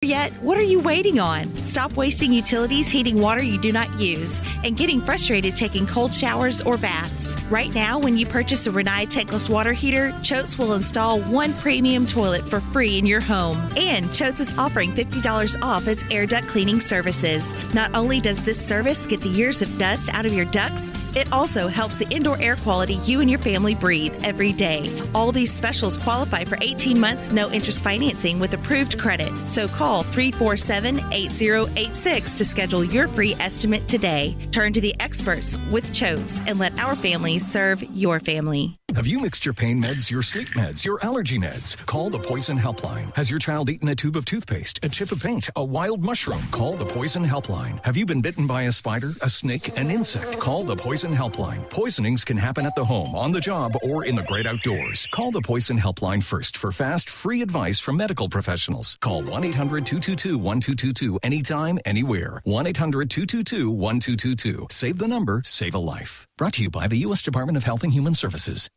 Yet, what are you waiting on? Stop wasting utilities heating water you do not use and getting frustrated taking cold showers or baths. Right now, when you purchase a Rinnai tankless water heater, Choates will install one premium toilet for free in your home. And Choates is offering $50 off its air duct cleaning services. Not only does this service get the years of dust out of your ducts, it also helps the indoor air quality you and your family breathe every day. All these specials qualify for 18 months no interest financing with approved credit. So call 347-8086 to schedule your free estimate today. Turn to the experts with Choates and let our family serve your family. Have you mixed your pain meds, your sleep meds, your allergy meds? Call the Poison Helpline. Has your child eaten a tube of toothpaste, a chip of paint, a wild mushroom? Call the Poison Helpline. Have you been bitten by a spider, a snake, an insect? Call the Poison Helpline. Poisonings can happen at the home, on the job, or in the great outdoors. Call the Poison Helpline first for fast, free advice from medical professionals. Call 1-800-222-1222 anytime, anywhere. 1-800-222-1222. Save the number, save a life. Brought to you by the U.S. Department of Health and Human Services.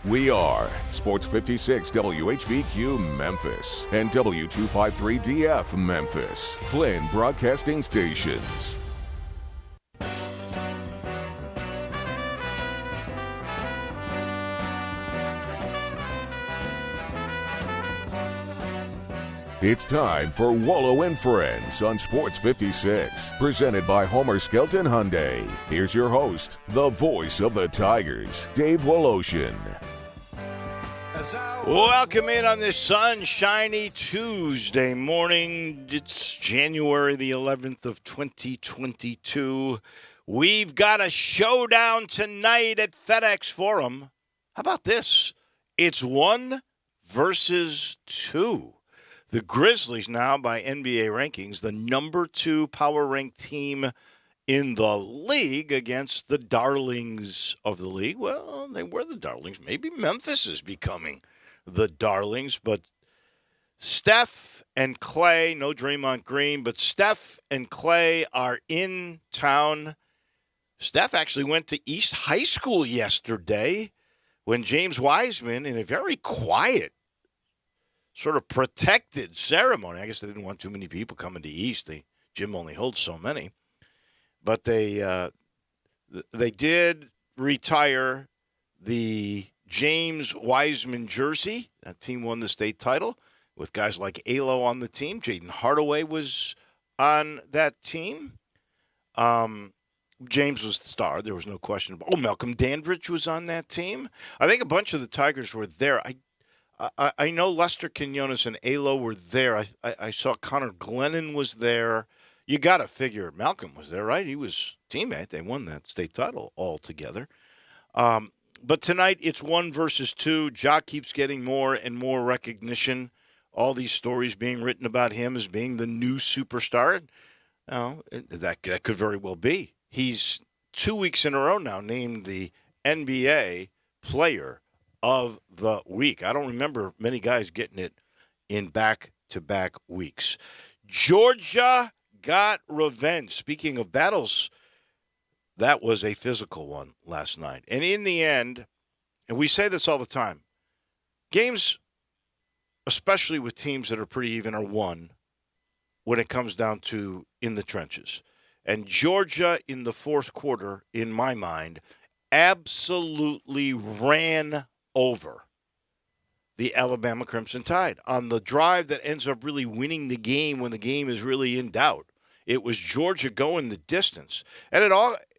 We are Sports 56 WHBQ Memphis and W253DF Memphis, Flynn Broadcasting Stations. It's time for Wallow and Friends on Sports 56, presented by Homer Skelton Hyundai. Here's your host, the voice of the Tigers, Dave Woloshin. Welcome in on this sunshiny Tuesday morning. It's January the 11th of 2022. We've got a showdown tonight at FedEx Forum. How about this? It's 1 versus 2. The Grizzlies now, by NBA rankings, the number 2 power-ranked team in the league against the darlings of the league. Well, they were the darlings. Maybe Memphis is becoming the darlings. But Steph and Clay, no Draymond Green, but Steph and Clay are in town. Steph actually went to East High School yesterday when James Wiseman, in a very quiet, sort of protected ceremony. I guess they didn't want too many people coming to East. The gym only holds so many. But they did retire the James Wiseman jersey. That team won the state title with guys like Alo on the team. Jaden Hardaway was on that team. James was the star. There was no question about. Oh, Malcolm Dandridge was on that team. I think a bunch of the Tigers were there. I know Lester Quinones and Alo were there. I saw Connor Glennon was there. You got to figure Malcolm was there, right? He was teammate. They won that state title all together. But tonight it's 1 versus 2. Ja keeps getting more and more recognition. All these stories being written about him as being the new superstar. That could very well be. He's 2 weeks in a row now named the NBA Player of the Week. I don't remember many guys getting it in back-to-back weeks. Georgia got revenge. Speaking of battles, that was a physical one last night. And in the end, and we say this all the time, games, especially with teams that are pretty even, are won when it comes down to in the trenches. And Georgia in the fourth quarter, in my mind, absolutely ran over the Alabama Crimson Tide on the drive that ends up really winning the game when the game is really in doubt. It was Georgia going the distance. And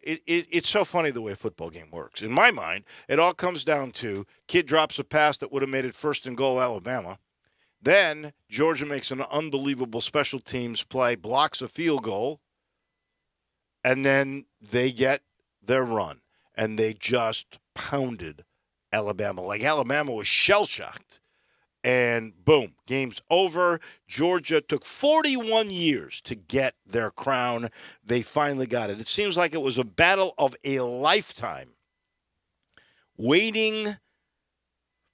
it's so funny the way a football game works. In my mind, it all comes down to kid drops a pass that would have made it first and goal Alabama. Then Georgia makes an unbelievable special teams play, blocks a field goal, and then they get their run. And they just pounded Alabama. Like Alabama was shell-shocked. And boom, game's over. Georgia took 41 years to get their crown. They finally got it. It seems like it was a battle of a lifetime waiting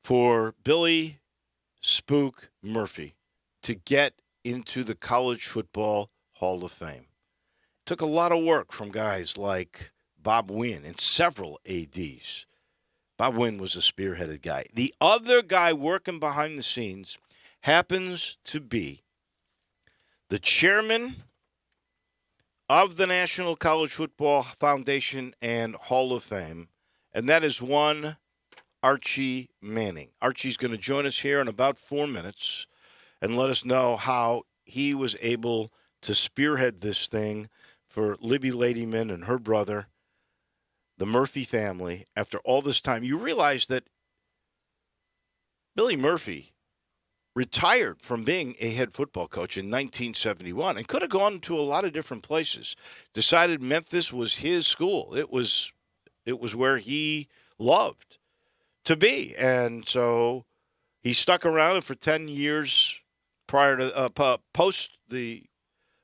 for Billy Spook Murphy to get into the College Football Hall of Fame. Took a lot of work from guys like Bob Wynn and several ADs. Bob Wynn was a spearheaded guy. The other guy working behind the scenes happens to be the chairman of the National College Football Foundation and Hall of Fame, and that is one Archie Manning. Archie's going to join us here in about 4 minutes and let us know how he was able to spearhead this thing for Libby Ladyman and her brother, the Murphy family, after all this time. You realize that Billy Murphy retired from being a head football coach in 1971 and could have gone to a lot of different places. Decided Memphis was his school. It was where he loved to be. And so he stuck around for 10 years prior to post the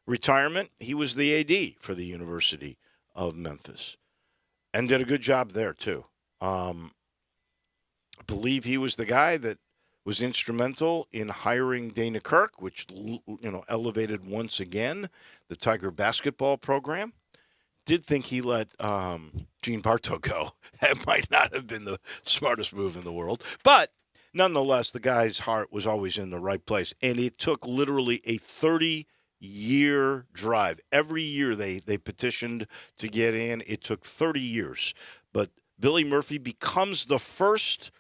retirement. He was the AD for the University of Memphis and did a good job there too. I believe he was the guy that was instrumental in hiring Dana Kirk, which elevated once again the Tiger basketball program. Did think he let Gene Bartow go. That might not have been the smartest move in the world. But nonetheless, the guy's heart was always in the right place. And it took literally a 30-year drive. Every year they petitioned to get in. It took 30 years. But Billy Murphy becomes the first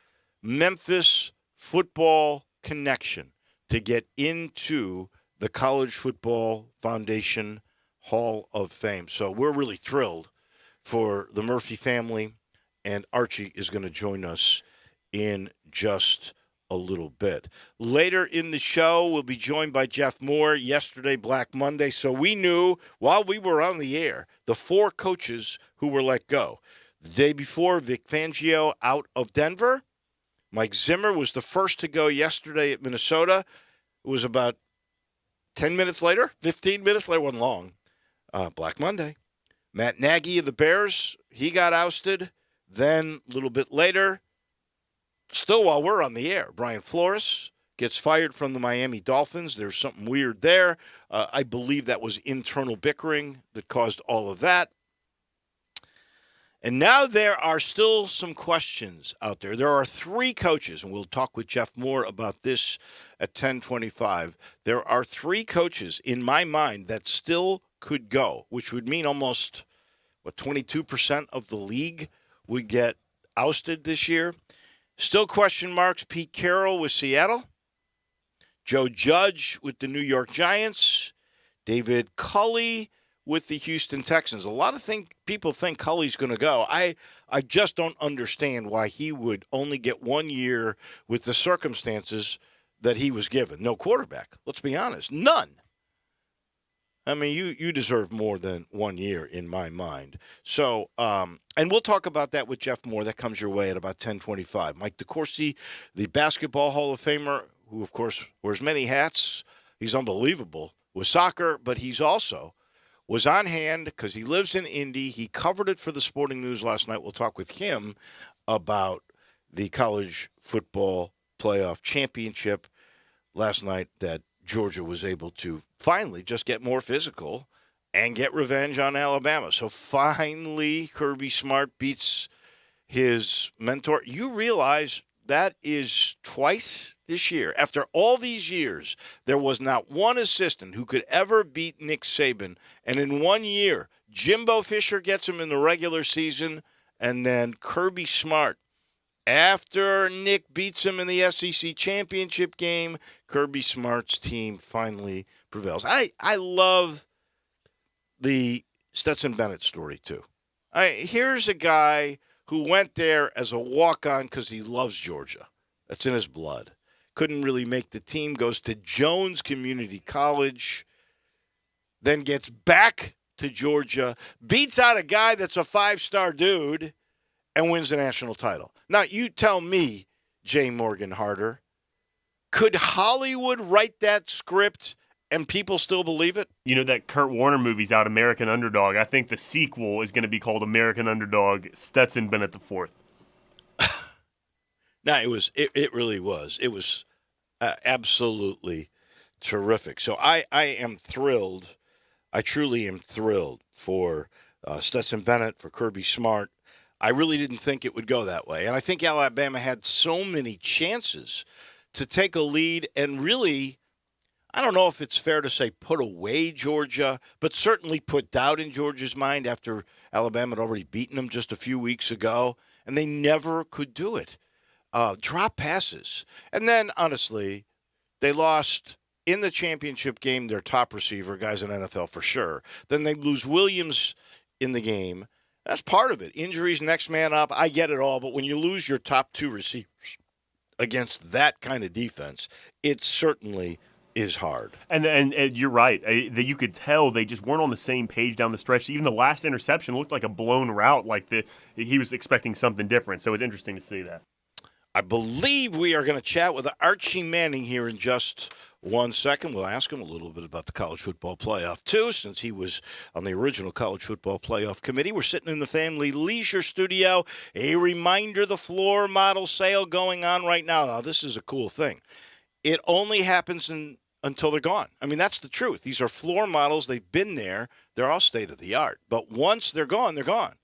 Memphis football connection to get into the College Football Foundation Hall of Fame. So we're really thrilled for the Murphy family, and Archie is going to join us in just a little bit. Later in the show, we'll be joined by Jeff Moore. Yesterday, Black Monday, so we knew while we were on the air the 4 coaches who were let go. The day before, Vic Fangio out of Denver. Mike Zimmer was the first to go yesterday at Minnesota. It was about 10 minutes later, 15 minutes later, wasn't long. Black Monday. Matt Nagy of the Bears, he got ousted. Then a little bit later, still while we're on the air, Brian Flores gets fired from the Miami Dolphins. There's something weird there. I believe that was internal bickering that caused all of that. And now there are still some questions out there. There are 3 coaches, and we'll talk with Jeff Moore about this at 10:25. There are 3 coaches in my mind that still could go, which would mean almost, 22% of the league would get ousted this year. Still question marks: Pete Carroll with Seattle, Joe Judge with the New York Giants, David Culley with the Houston Texans. A lot of people think Culley's going to go. I just don't understand why he would only get 1 year with the circumstances that he was given. No quarterback. Let's be honest. None. I mean, you deserve more than 1 year in my mind. So, and we'll talk about that with Jeff Moore. That comes your way at about 10:25. Mike DeCourcy, the Basketball Hall of Famer, who, of course, wears many hats. He's unbelievable with soccer, but he's also was on hand because he lives in Indy. He covered it for the Sporting News last night. We'll talk with him about the college football playoff championship last night that Georgia was able to finally just get more physical and get revenge on Alabama. So finally, Kirby Smart beats his mentor. You realize that is twice this year. After all these years, there was not one assistant who could ever beat Nick Saban. And in 1 year, Jimbo Fisher gets him in the regular season, and then Kirby Smart, after Nick beats him in the SEC championship game, Kirby Smart's team finally prevails. I love the Stetson Bennett story, too. Here's a guy who went there as a walk-on because he loves Georgia. That's in his blood. Couldn't really make the team, goes to Jones Community College, then gets back to Georgia, beats out a guy that's a 5-star dude, and wins the national title. Now, you tell me, Jay Morgan Harder, could Hollywood write that script and people still believe it? You know, that Kurt Warner movie's out, American Underdog. I think the sequel is going to be called American Underdog, Stetson Bennett IV. No, it really was. It was absolutely terrific. So I am thrilled. I truly am thrilled for Stetson Bennett, for Kirby Smart. I really didn't think it would go that way. And I think Alabama had so many chances to take a lead and really, I don't know if it's fair to say put away Georgia, but certainly put doubt in Georgia's mind after Alabama had already beaten them just a few weeks ago, and they never could do it. Drop passes. And then, honestly, they lost in the championship game their top receiver, guys in NFL for sure. Then they lose Williams in the game. That's part of it. Injuries, next man up. I get it all. But when you lose your top two receivers against that kind of defense, it certainly is hard. And you're right. That you could tell they just weren't on the same page down the stretch. Even the last interception looked like a blown route, like he was expecting something different. So it's interesting to see that. I believe we are going to chat with Archie Manning here in just 1 second. We'll ask him a little bit about the college football playoff, too, since he was on the original college football playoff committee. We're sitting in the Family Leisure Studio. A reminder, the floor model sale going on right now. Now, this is a cool thing. It only happens until they're gone. I mean, that's the truth. These are floor models. They've been there. They're all state-of-the-art. But once they're gone, they're gone.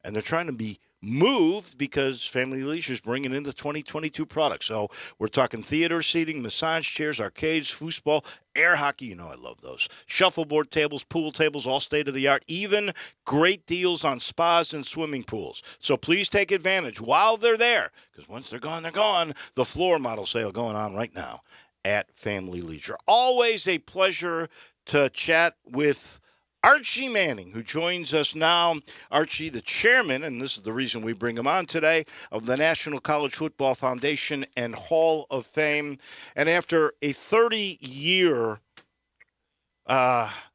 And they're trying to be moved because Family Leisure is bringing in the 2022 products. So we're talking theater seating, massage chairs, arcades, foosball, air hockey. You know I love those. Shuffleboard tables, pool tables, all state-of-the-art. Even great deals on spas and swimming pools. So please take advantage while they're there, because once they're gone, they're gone. The floor model sale going on right now at Family Leisure. Always a pleasure to chat with Archie Manning, who joins us now. Archie, the chairman, and this is the reason we bring him on today, of the National College Football Foundation and Hall of Fame. And after a 30-year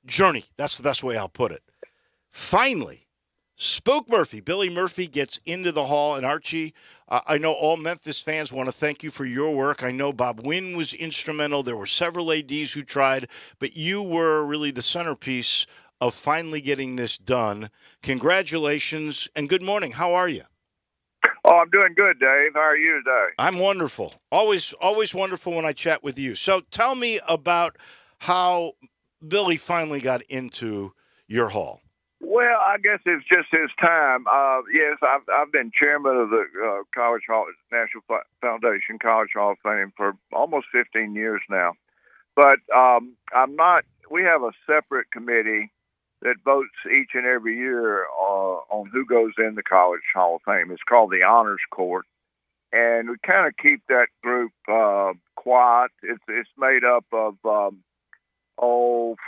journey, that's the best way I'll put it, finally, Spook Murphy, Billy Murphy, gets into the Hall. And Archie, I know all Memphis fans want to thank you for your work. I know Bob Wynn was instrumental. There were several ADs who tried, but you were really the centerpiece of finally getting this done. Congratulations, and good morning. How are you? Oh, I'm doing good, Dave. How are you today? I'm wonderful. Always wonderful when I chat with you. So tell me about how Billy finally got into your hall. Well, I guess it's just his time. Yes, I've been chairman of the College Hall, National Foundation College Hall of Fame for almost 15 years now. But I'm not. We have a separate committee that votes each and every year on who goes in the College Hall of Fame. It's called the Honors Court, and we kind of keep that group quiet. It's made up of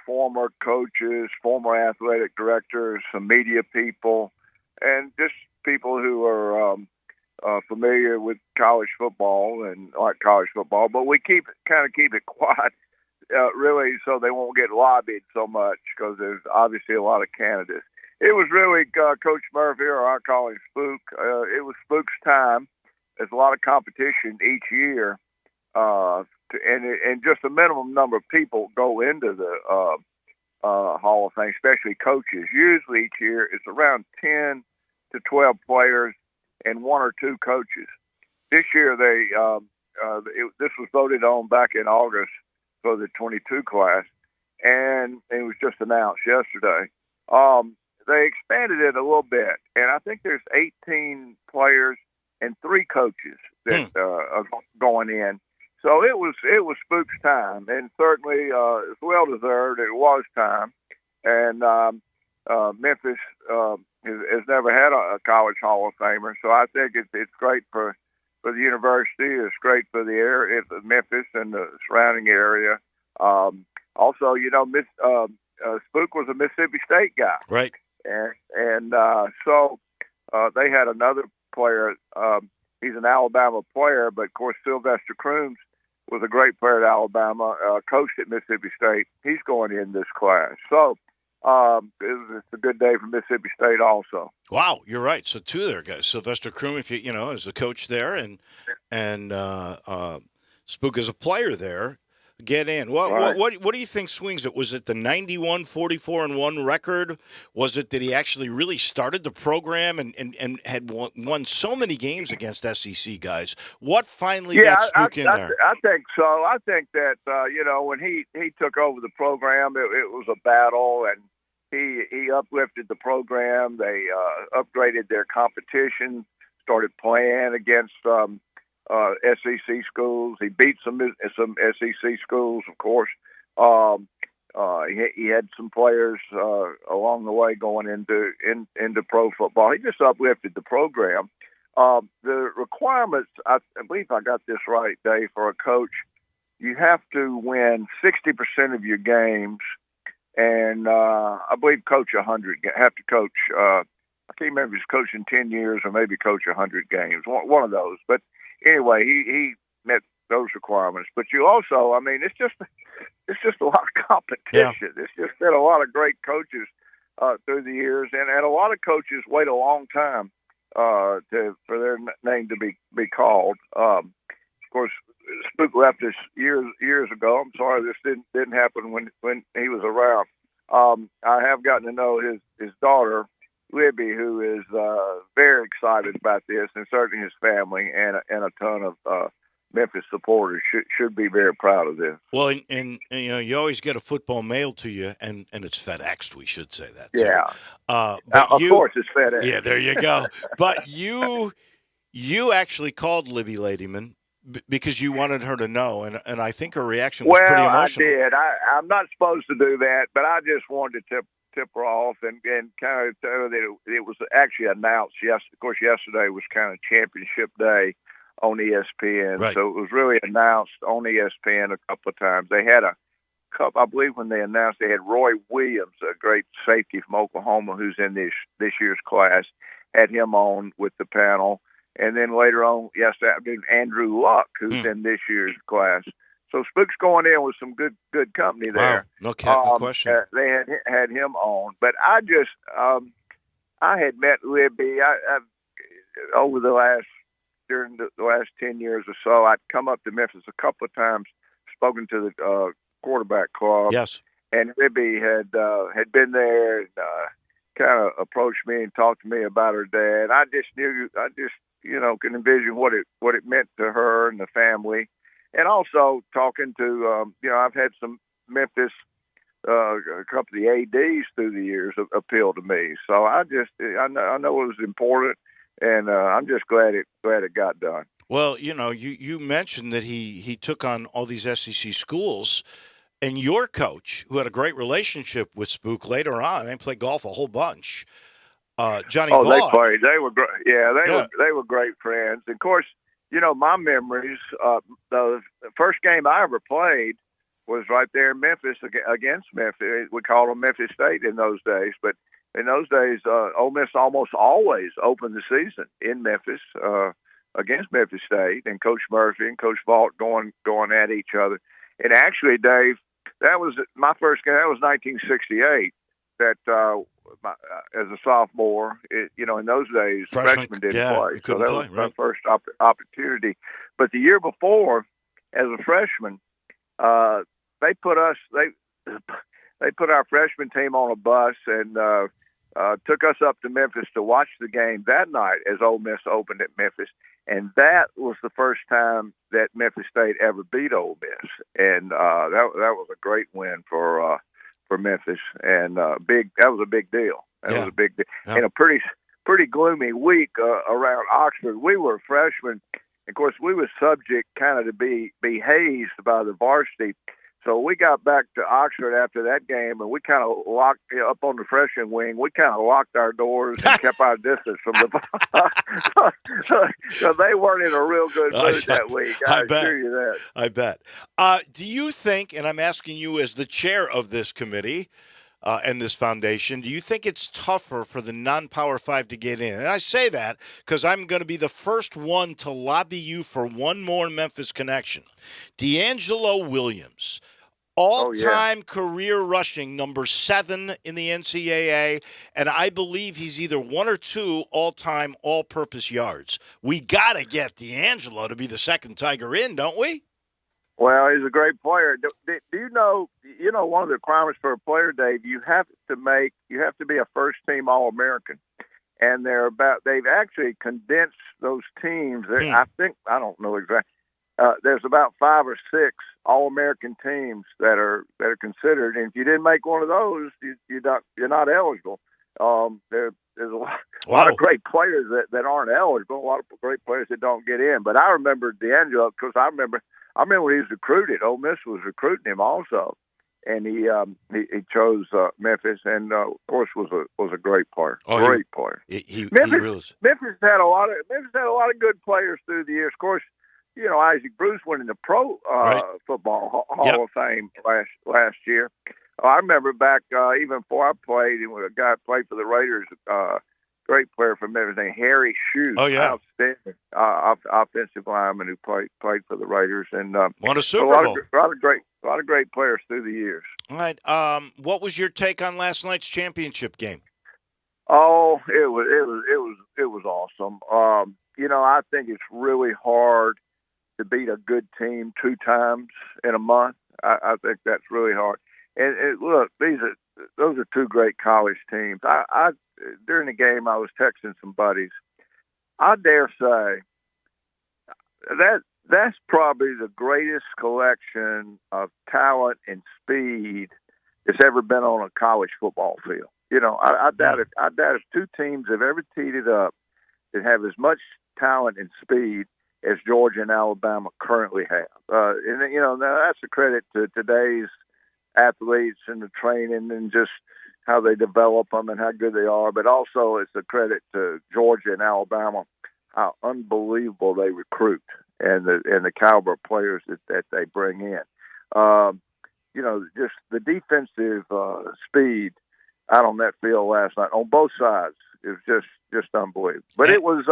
former coaches, former athletic directors, some media people, and just people who are familiar with college football and like college football. But we keep it quiet, really, so they won't get lobbied so much because there's obviously a lot of candidates. It was really Coach Murphy, or I call him Spook. It was Spook's time. There's a lot of competition each year. And just a minimum number of people go into the Hall of Fame, especially coaches. Usually each year it's around 10 to 12 players and one or two coaches. This year this was voted on back in August for the 22 class, and it was just announced yesterday. They expanded it a little bit, and I think there's 18 players and 3 coaches that are going in. So it was Spook's time, and certainly it's well deserved. It was time, and Memphis has never had a college Hall of Famer, so I think it's great for the university. It's great for the area, Memphis and the surrounding area. Also, Spook was a Mississippi State guy, right? And so they had another player. He's an Alabama player, but of course Sylvester Crooms was a great player at Alabama, coached at Mississippi State. He's going in this class. So it's a good day for Mississippi State also. Wow, you're right. So 2 there, guys. Sylvester Croom, if you know, is a coach there, and Spook is a player there. Get in. What do you think swings it? Was it the 91 44-1 record? Was it that he actually really started the program and had won so many games against SEC guys? What finally got Spook in there? I think so. I think that when he took over the program, it was a battle, and he uplifted the program. They upgraded their competition, started playing against SEC schools. He beat some SEC schools, of course, He had some players along the way going into pro football. He just uplifted the program. The requirements, I believe I got this right, Dave, for a coach, you have to win 60% of your games, and I believe coach 100. Have to coach. I can't remember if he's coaching 10 years or maybe coach 100 games. One of those. But anyway, he met those requirements. But you also, I mean, it's just a lot of competition. Yeah. It's just been a lot of great coaches through the years, and a lot of coaches wait a long time for their name to be called. Of course, Spook left us years ago. I'm sorry this didn't happen when he was around. I have gotten to know his daughter, Libby, who is very excited about this, and certainly his family and a ton of Memphis supporters should be very proud of this. Well, and you know, you always get a football mailed to you, and it's FedExed. We should say that too. Yeah. Of course, it's FedEx. Yeah, there you go. But you actually called Libby Ladyman because you wanted her to know, and I think her reaction was pretty emotional. Well, I did. I'm not supposed to do that, but I just wanted to tip her off and kind of tell her that it was actually announced. Yes, of course, yesterday was kind of championship day on ESPN, right. So it was really announced on ESPN a couple of times. They had a couple, I believe, when they announced, they had Roy Williams, a great safety from Oklahoma, who's in this year's class, had him on with the panel. And then later on, yesterday afternoon, Andrew Luck, who's in this year's class. So Spook's going in with some good company there. Wow. No question. They had him on. But I just, I had met Libby during the last 10 years or so. I'd come up to Memphis a couple of times, spoken to the quarterback club. Yes. And Libby had been there and kind of approached me and talked to me about her dad. I just can envision what it meant to her and the family. And also talking to, I've had some Memphis, a couple of the ADs through the years appeal to me. So I know it was important, and I'm just glad it got done. Well, you mentioned that he took on all these SEC schools, and your coach, who had a great relationship with Spook later on, they played golf a whole bunch. Johnny Vaught. They played. They were great. Yeah, they were great friends. And of course, my memories. The first game I ever played was right there in Memphis against Memphis. We called them Memphis State in those days, but in those days, Ole Miss almost always opened the season in Memphis against Memphis State, and Coach Murphy and Coach Vaught going at each other. And actually, Dave, that was my first game. That was 1968. That as a sophomore, in those days, freshmen didn't play, so that was my first opportunity. But the year before, as a freshman, they put our freshman team on a bus and took us up to Memphis to watch the game that night as Ole Miss opened at Memphis, and that was the first time that Memphis State ever beat Ole Miss, and that was a great win for Memphis, and that was a big deal. That was a big deal. Yeah. In a pretty gloomy week around Oxford, we were freshmen. Of course, we were subject kind of to be hazed by the varsity. So we got back to Oxford after that game, and we kind of locked up on the freshman wing. We kind of locked our doors and kept our distance from the. So they weren't in a real good mood that week. I assure you that. I bet. Do you think, and I'm asking you as the chair of this committee and this foundation, do you think it's tougher for the non-Power 5 to get in? And I say that because I'm going to be the first one to lobby you for one more Memphis connection. DeAngelo Williams, all-time career rushing number 7 in the NCAA, and I believe he's either 1 or 2 all-time all-purpose yards. We got to get DeAngelo to be the second Tiger in, don't we? Well, he's a great player. Do you know one of the requirements for a player, Dave, you have to be a first-team All-American. And they've actually condensed those teams. I don't know exactly. There's about 5 or 6 All-American teams that are considered, and if you didn't make one of those, you're not eligible. There's a lot of great players that aren't eligible. A lot of great players that don't get in. But I remember DeAngelo because I remember when he was recruited. Ole Miss was recruiting him also, and he chose Memphis, and of course was a great player. Oh, Great player. He Memphis, really is. Memphis had a lot of good players through the years. Of course, Isaac Bruce went in the Pro Football Hall of Fame last year. I remember back even before I played, when a guy played for the Raiders, great player from Memphis named Harry Shue. Oh, yeah. Outstanding offensive lineman who played for the Raiders, and won a Super Bowl. A lot of great players through the years. All right. What was your take on last night's championship game? Oh, it was awesome. I think it's really hard to beat a good team 2 times in a month. I think that's really hard. And look, those are 2 great college teams. I during the game, I was texting some buddies. I dare say that's probably the greatest collection of talent and speed that's ever been on a college football field. I doubt if 2 teams have ever teed it up that have as much talent and speed as Georgia and Alabama currently have. Now that's a credit to today's athletes and the training and just how they develop them and how good they are. But also it's a credit to Georgia and Alabama, how unbelievable they recruit and the caliber of players that they bring in. Just the defensive speed out on that field last night on both sides is just unbelievable. But it was,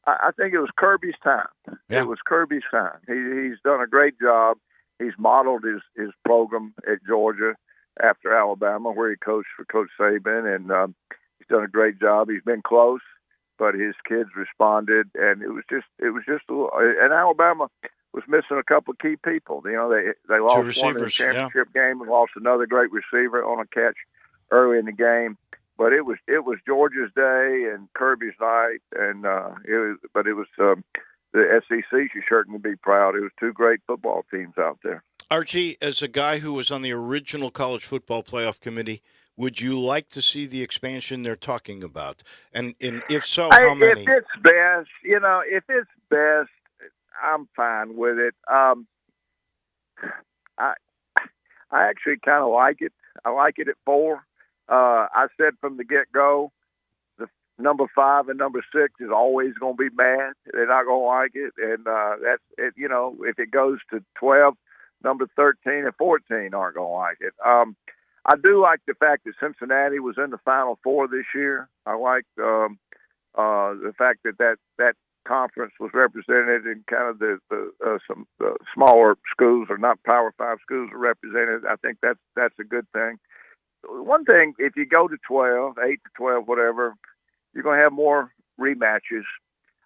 I think it was Kirby's time. Yeah. It was Kirby's time. He's done a great job. He's modeled his program at Georgia after Alabama, where he coached for Coach Saban, and he's done a great job. He's been close, but his kids responded, and it was just a little. And Alabama was missing a couple of key people. They lost one in the championship game and lost another great receiver on a catch early in the game. But it was Georgia's day and Kirby's night, and it was the SEC should certainly be proud. It was 2 great football teams out there. Archie, as a guy who was on the original college football playoff committee, would you like to see the expansion they're talking about? And if so, how many? If it's best, I'm fine with it. I actually kind of like it. I like it at 4. I said from the get-go, the number 5 and number 6 is always going to be mad. They're not going to like it. And that's it. If it goes to 12, number 13 and 14 aren't going to like it. I do like the fact that Cincinnati was in the Final Four this year. I like the fact that conference was represented and kind of the smaller schools or not Power 5 schools are represented. I think that's a good thing. One thing, if you go to 12, 8 to 12, whatever, you're going to have more rematches.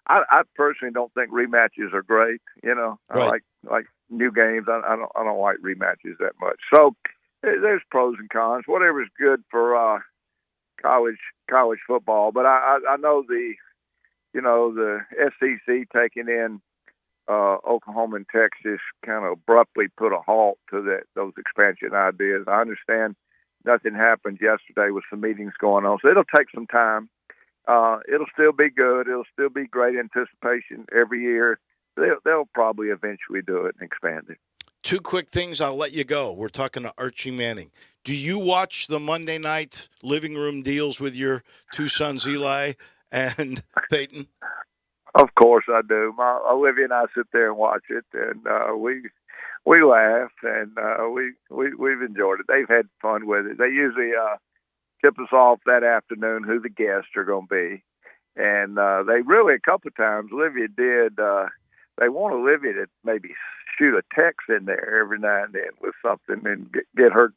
I personally don't think rematches are great. Right. I like new games. I don't like rematches that much. So there's pros and cons. Whatever's good for college football. But I know the SEC taking in Oklahoma and Texas kind of abruptly put a halt to those expansion ideas. I understand nothing happened yesterday with some meetings going on, so it'll take some time. It'll still be good. It'll still be great anticipation every year. They'll probably eventually do it and expand it. 2 quick things, I'll let you go. We're talking to Archie Manning. Do you watch the Monday night living room deals with your 2 sons, Eli and Peyton? Of course I do. Olivia and I sit there and watch it, and we laugh, and we've enjoyed it. They've had fun with it. They usually tip us off that afternoon who the guests are going to be, and they really a couple of times Olivia did. They want Olivia to maybe shoot a text in there every now and then with something and get her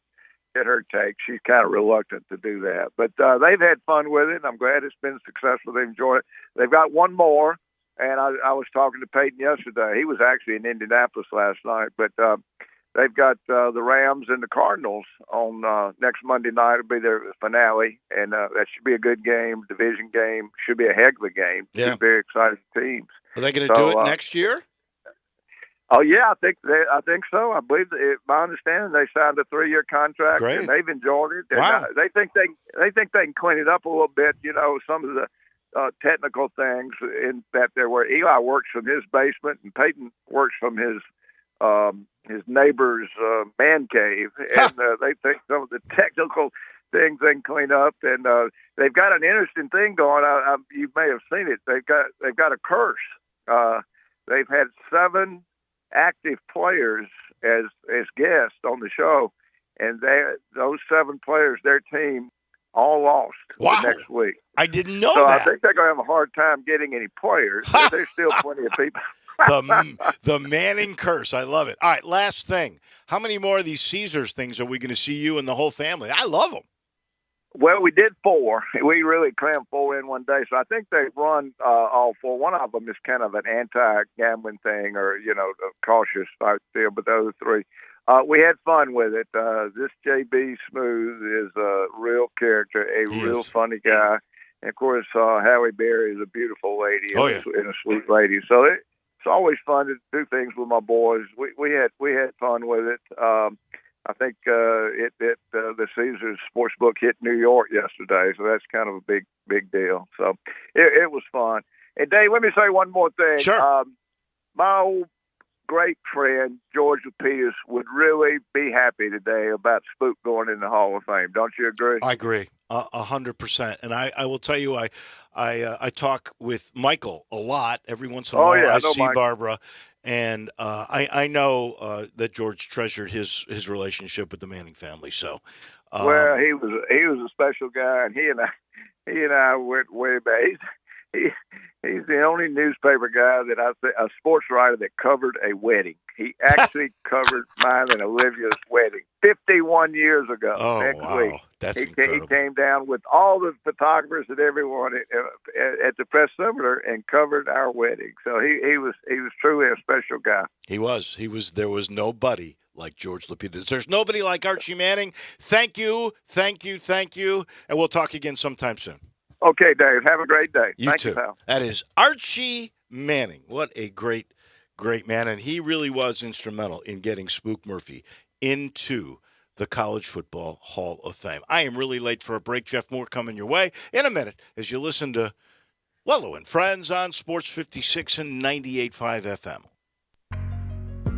take. She's kind of reluctant to do that, but they've had fun with it. I'm glad it's been successful. They've enjoyed it. They've got one more. And I was talking to Peyton yesterday. He was actually in Indianapolis last night. But they've got the Rams and the Cardinals on next Monday night. It'll be their finale. And that should be a good game, division game. Should be a heck of a game. Yeah. Two very exciting teams. Are they going to do it next year? Oh, yeah, I think so. I believe my understanding, they signed a 3-year contract. Great. And they've enjoyed it. And, wow. They think they can clean it up a little bit. Some of the technical things in that there where Eli works from his basement and Peyton works from his his neighbor's man cave, and they think some of the technical things they can clean up. And they've got an interesting thing going. You may have seen it. They've got a curse. They've had 7 active players as guests on the show, and those 7 players, their team, all lost the next week. I didn't know so that. I think they're going to have a hard time getting any players. There's still plenty of people. The Manning curse. I love it. All right, last thing. How many more of these Caesars things are we going to see you and the whole family? I love them. Well, we did 4. We really crammed 4 in one day. So I think they've run all 4. One of them is kind of an anti-gambling thing or, a cautious type deal, but the other 3. We had fun with it. This J.B. Smooth is a real character, real funny guy. And, of course, Halle Berry is a beautiful lady and a sweet lady. So it's always fun to do things with my boys. We had fun with it. I think the Caesars Sportsbook hit New York yesterday, so that's kind of a big deal. So it was fun. And, Dave, let me say one more thing. Sure. My old great friend George Lapidus would really be happy today about Spook going in the Hall of Fame. Don't you agree? I agree 100%. And I will tell you, I talk with Michael a lot. Every once in a while, I see Mike. Barbara. And I know that George treasured his relationship with the Manning family. So, well, he was a special guy, and he and I went way back. He's the only newspaper guy a sports writer that covered a wedding. He actually covered mine and Olivia's wedding 51 years ago. Oh, next wow. week. That's He incredible. came down with all the photographers and everyone at the press seminar and covered our wedding. So he was truly a special guy. He was. There was nobody like George Lapidus. There's nobody like Archie Manning. Thank you. And we'll talk again sometime soon. Okay, Dave. Have a great day. You Thank too. you, pal. That is Archie Manning. What a great man. And he really was instrumental in getting Spook Murphy into the College Football Hall of Fame. I am really late for a break. Jeff Moore coming your way in a minute as you listen to Wello and Friends on Sports 56 and 98.5 FM.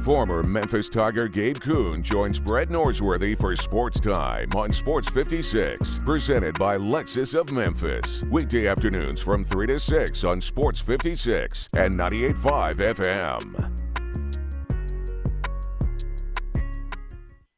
Former Memphis Tiger Gabe Kuhn joins Brett Norsworthy for Sports Time on Sports 56, presented by Lexus of Memphis. Weekday afternoons from 3 to 6 on Sports 56 and 98.5 FM.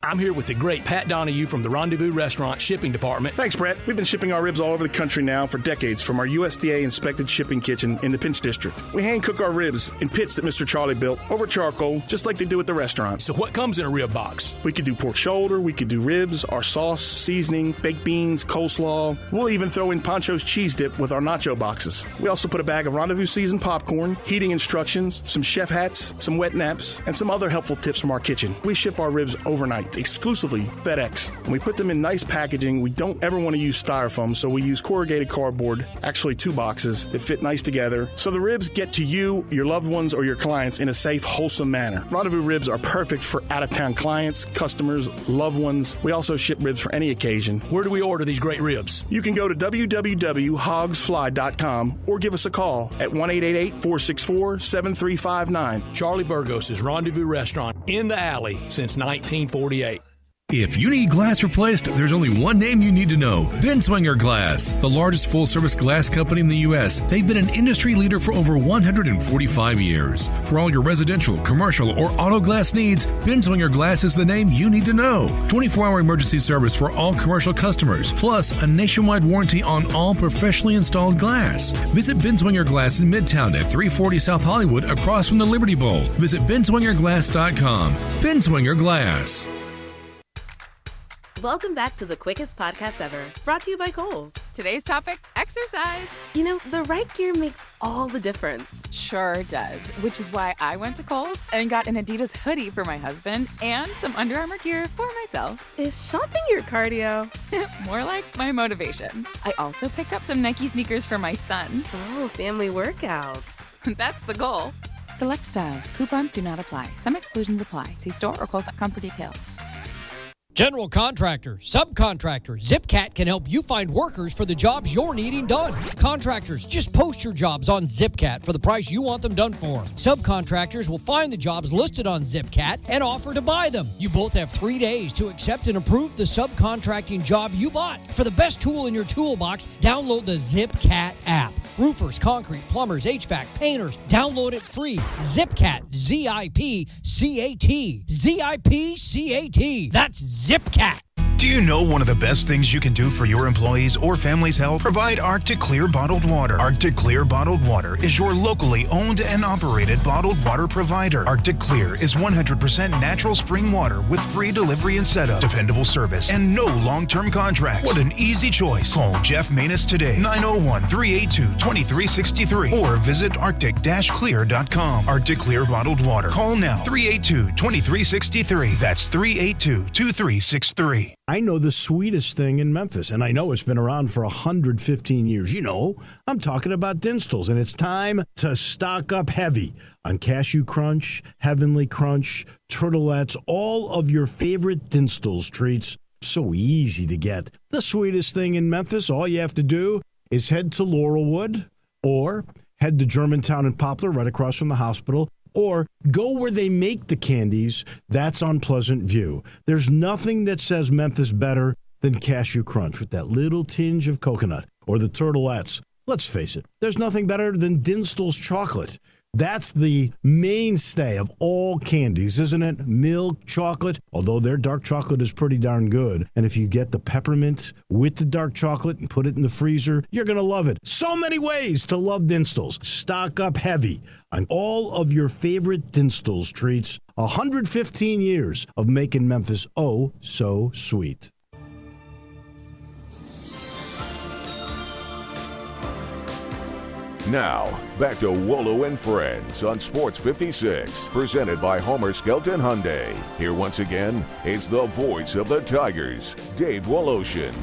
I'm here with the great Pat Donahue from the Rendezvous Restaurant Shipping Department. Thanks, Brett. We've been shipping our ribs all over the country now for decades from our USDA-inspected shipping kitchen in the Pinch District. We hand-cook our ribs in pits that Mr. Charlie built over charcoal, just like they do at the restaurants. So what comes in a rib box? We could do pork shoulder, we could do ribs, our sauce, seasoning, baked beans, coleslaw. We'll even throw in Pancho's cheese dip with our nacho boxes. We also put a bag of Rendezvous seasoned popcorn, heating instructions, some chef hats, some wet naps, and some other helpful tips from our kitchen. We ship our ribs overnight, exclusively FedEx. And we put them in nice packaging. We don't ever want to use styrofoam, so we use corrugated cardboard, actually 2 boxes that fit nice together. So the ribs get to you, your loved ones, or your clients in a safe, wholesome manner. Rendezvous ribs are perfect for out-of-town clients, customers, loved ones. We also ship ribs for any occasion. Where do we order these great ribs? You can go to www.hogsfly.com or give us a call at 1-888-464-7359. Charlie Burgos' Rendezvous Restaurant in the alley since 1948. If you need glass replaced, there's only one name you need to know. Binswanger Glass, the largest full-service glass company in the U.S. They've been an industry leader for over 145 years. For all your residential, commercial, or auto glass needs, Binswanger Glass is the name you need to know. 24-hour emergency service for all commercial customers, plus a nationwide warranty on all professionally installed glass. Visit Binswanger Glass in Midtown at 340 South Hollywood across from the Liberty Bowl. Visit binswingerglass.com. Binswanger Glass. Welcome back to the quickest podcast ever, brought to you by Kohl's. Today's topic, exercise. You know, the right gear makes all the difference. Sure does, which is why I went to Kohl's and got an Adidas hoodie for my husband and some Under Armour gear for myself. Is shopping your cardio? More like my motivation. I also picked up some Nike sneakers for my son. Oh, family workouts. That's the goal. Select styles. Coupons do not apply. Some exclusions apply. See store or Kohl's.com for details. General contractors, subcontractors, Zipcat can help you find workers for the jobs you're needing done. Contractors, just post your jobs on Zipcat for the price you want them done for. Subcontractors will find the jobs listed on Zipcat and offer to buy them. You both have 3 days to accept and approve the subcontracting job you bought. For the best tool in your toolbox, download the Zipcat app. Roofers, concrete, plumbers, HVAC, painters, download it free. Zipcat, Z-I-P-C-A-T. Z-I-P-C-A-T. That's Zipcat. Do you know one of the best things you can do for your employees or family's health? Provide Arctic Clear bottled water. Arctic Clear bottled water is your locally owned and operated bottled water provider. Arctic Clear is 100% natural spring water with free delivery and setup, dependable service, and no long-term contracts. What an easy choice. Call Jeff Manus today, 901-382-2363, or visit arctic-clear.com. Arctic Clear bottled water. Call now, 382-2363. That's 382-2363. I know the sweetest thing in Memphis, and I know it's been around for 115 years. You know, I'm talking about Dinstall's, and it's time to stock up heavy on Cashew Crunch, Heavenly Crunch, Turtlettes, all of your favorite Dinstall's treats. So easy to get. The sweetest thing in Memphis, all you have to do is head to Laurelwood or head to Germantown and Poplar right across from the hospital, or go where they make the candies. That's on Pleasant View. There's nothing that says Memphis better than Cashew Crunch with that little tinge of coconut, or the Turtlettes. Let's face it, there's nothing better than Dinstall's chocolate. That's the mainstay of all candies, isn't it? Milk chocolate, although their dark chocolate is pretty darn good. And if you get the peppermint with the dark chocolate and put it in the freezer, you're going to love it. So many ways to love Dinstall's. Stock up heavy on all of your favorite Dinstall's treats. 115 years of making Memphis oh so sweet. Now, back to Wolo and Friends on Sports 56, presented by Homer Skelton Hyundai. Here once again is the voice of the Tigers, Dave Woloshin.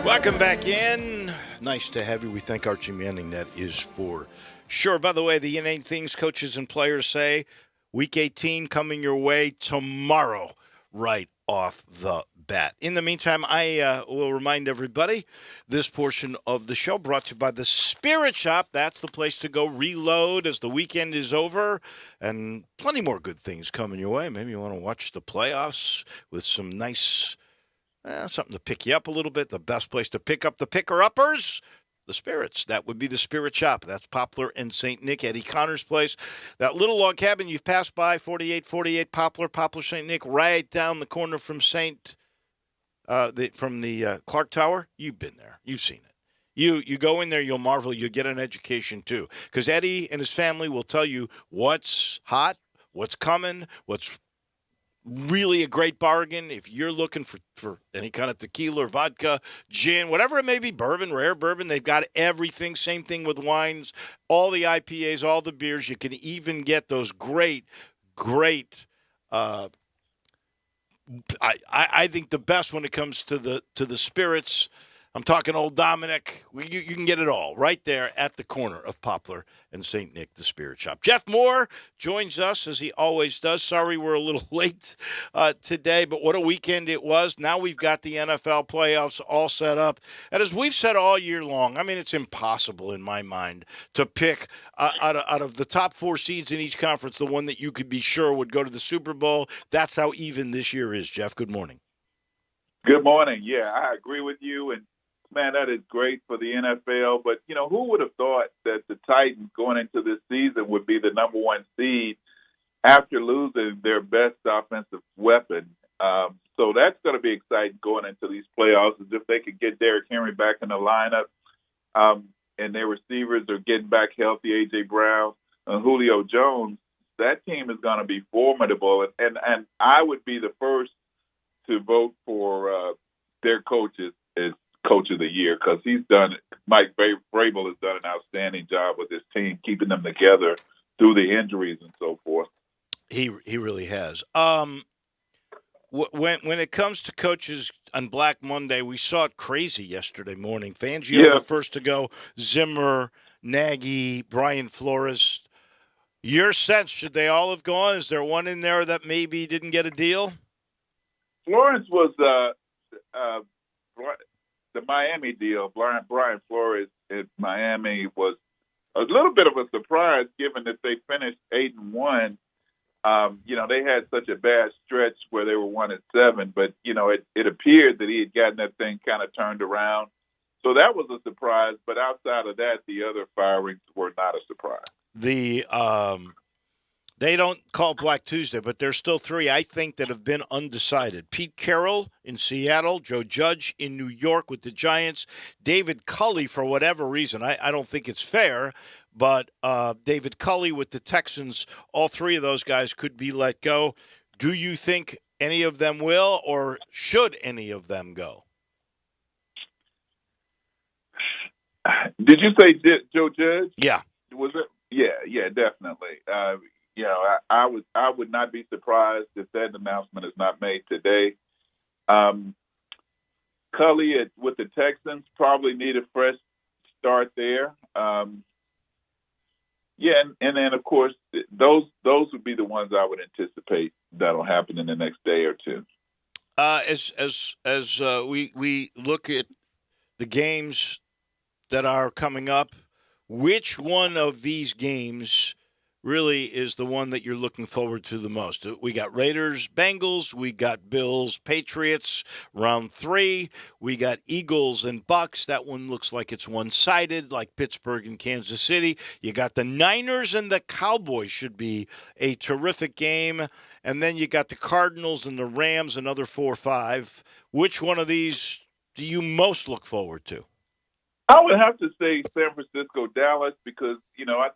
Welcome back in. Nice to have you. We thank Archie Manning, that is for sure. By the way, the inane things coaches and players say, Week 18 coming your way tomorrow, right off the bat. In the meantime, I will remind everybody, this portion of the show brought to you by the Spirit Shop. That's the place to go reload as the weekend is over, and plenty more good things coming your way. Maybe you want to watch the playoffs with some nice, something to pick you up a little bit. The best place to pick up the picker-uppers, the Spirits. That would be the Spirit Shop. That's Poplar and St. Nick, Eddie Connor's place. That little log cabin you've passed by, 4848 Poplar, St. Nick, right down the corner from the Clark Tower. You've been there. You've seen it. You go in there, you'll marvel. You'll get an education, too. Because Eddie and his family will tell you what's hot, what's coming, what's really a great bargain. If you're looking for any kind of tequila or vodka, gin, whatever it may be, bourbon, rare bourbon, they've got everything. Same thing with wines, all the IPAs, all the beers. You can even get those great I think the best when it comes to the spirits. I'm talking Old Dominic. You can get it all right there at the corner of Poplar and St. Nick, the Spirit Shop. Jeff Moore joins us as he always does. Sorry we're a little late today, but what a weekend it was. Now we've got the NFL playoffs all set up. And as we've said all year long, I mean, it's impossible in my mind to pick out of the top four seeds in each conference, the one that you could be sure would go to the Super Bowl. That's how even this year is, Jeff. Good morning. Good morning. Yeah, I agree with you. And man, that is great for the NFL. But, who would have thought that the Titans going into this season would be the number one seed after losing their best offensive weapon? So that's going to be exciting going into these playoffs, as if they could get Derrick Henry back in the lineup and their receivers are getting back healthy, A.J. Brown and Julio Jones. That team is going to be formidable. And I would be the first to vote for their coaches as Coach of the Year, because he's done it. Mike Vrabel has done an outstanding job with his team, keeping them together through the injuries and so forth. He really has. When it comes to coaches on Black Monday, we saw it crazy yesterday morning. Fangio the first to go, Zimmer, Nagy, Brian Flores. Your sense, should they all have gone? Is there one in there that maybe didn't get a deal? Florence was the Miami deal. Brian Flores at Miami was a little bit of a surprise, given that they finished 8-1. They had such a bad stretch where they were 1-7, but it appeared that he had gotten that thing kind of turned around. So that was a surprise. But outside of that, the other firings were not a surprise. They don't call Black Tuesday, but there's still three, I think, that have been undecided. Pete Carroll in Seattle, Joe Judge in New York with the Giants, David Culley, for whatever reason. I don't think it's fair, but David Culley with the Texans, all three of those guys could be let go. Do you think any of them will, or should any of them go? Did you say Joe Judge? Yeah. Was it? Yeah, definitely. I would not be surprised if that announcement is not made today. Culley with the Texans probably need a fresh start there. And then of course those would be the ones I would anticipate that'll happen in the next day or two. As we look at the games that are coming up, which one of these games really is the one that you're looking forward to the most? We got Raiders, Bengals. We got Bills, Patriots, round 3. We got Eagles and Bucks. That one looks like it's one-sided, like Pittsburgh and Kansas City. You got the Niners and the Cowboys, should be a terrific game. And then you got the Cardinals and the Rams, another 4-5. Which one of these do you most look forward to? I would have to say San Francisco, Dallas, because, I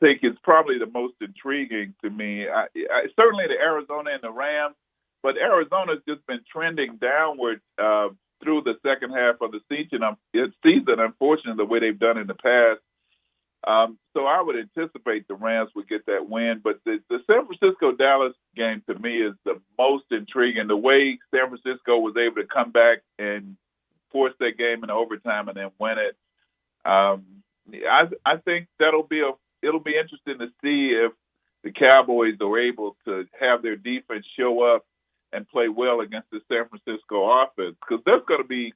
think it's probably the most intriguing to me. I certainly the Arizona and the Rams, but Arizona's just been trending downward through the second half of the season. Unfortunately, the way they've done in the past. So I would anticipate the Rams would get that win. But the San Francisco-Dallas game, to me, is the most intriguing. The way San Francisco was able to come back and force that game into overtime and then win it. I think it'll be interesting to see if the Cowboys are able to have their defense show up and play well against the San Francisco offense, because there's going to be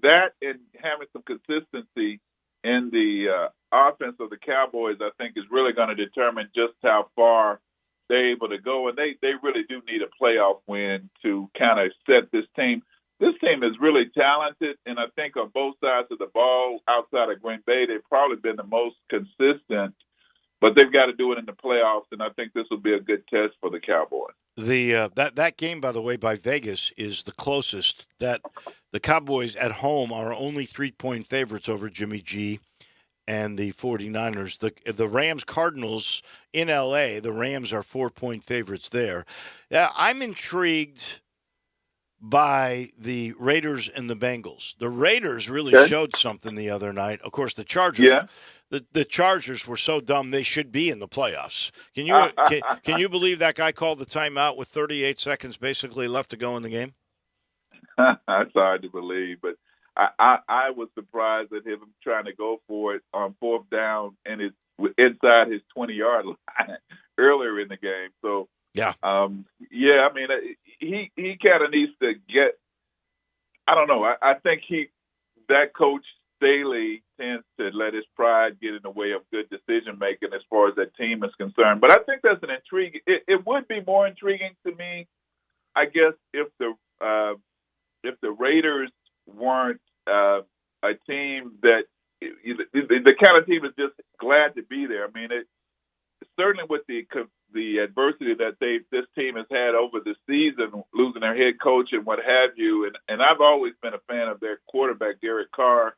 that, and having some consistency in the offense of the Cowboys, I think, is really going to determine just how far they're able to go. And they really do need a playoff win to kind of set this team. This team is really talented, and I think on both sides of the ball, outside of Green Bay, they've probably been the most consistent, but they've got to do it in the playoffs, and I think this will be a good test for the Cowboys. That game, by the way, by Vegas is the closest. That the Cowboys at home are only 3-point favorites over Jimmy G and the 49ers. The Rams-Cardinals in L.A., the Rams are 4-point favorites there. I'm intrigued by the Raiders and the Bengals. The Raiders really showed something the other night. Of course, the Chargers. Yeah. The Chargers were so dumb they should be in the playoffs. Can you believe that guy called the timeout with 38 seconds basically left to go in the game? That's hard to believe, but I was surprised at him trying to go for it on fourth down and inside his 20-yard line earlier in the game. So yeah, I mean, he kind of needs to get. I don't know. I think that coach Staley tends to let his pride get in the way of good decision making as far as that team is concerned. But I think that's an intrigue. It would be more intriguing to me, I guess, if the Raiders weren't a team that the kind of team is just glad to be there. I mean, certainly with the adversity that this team has had over the season, losing their head coach and what have you, and I've always been a fan of their quarterback, Derek Carr.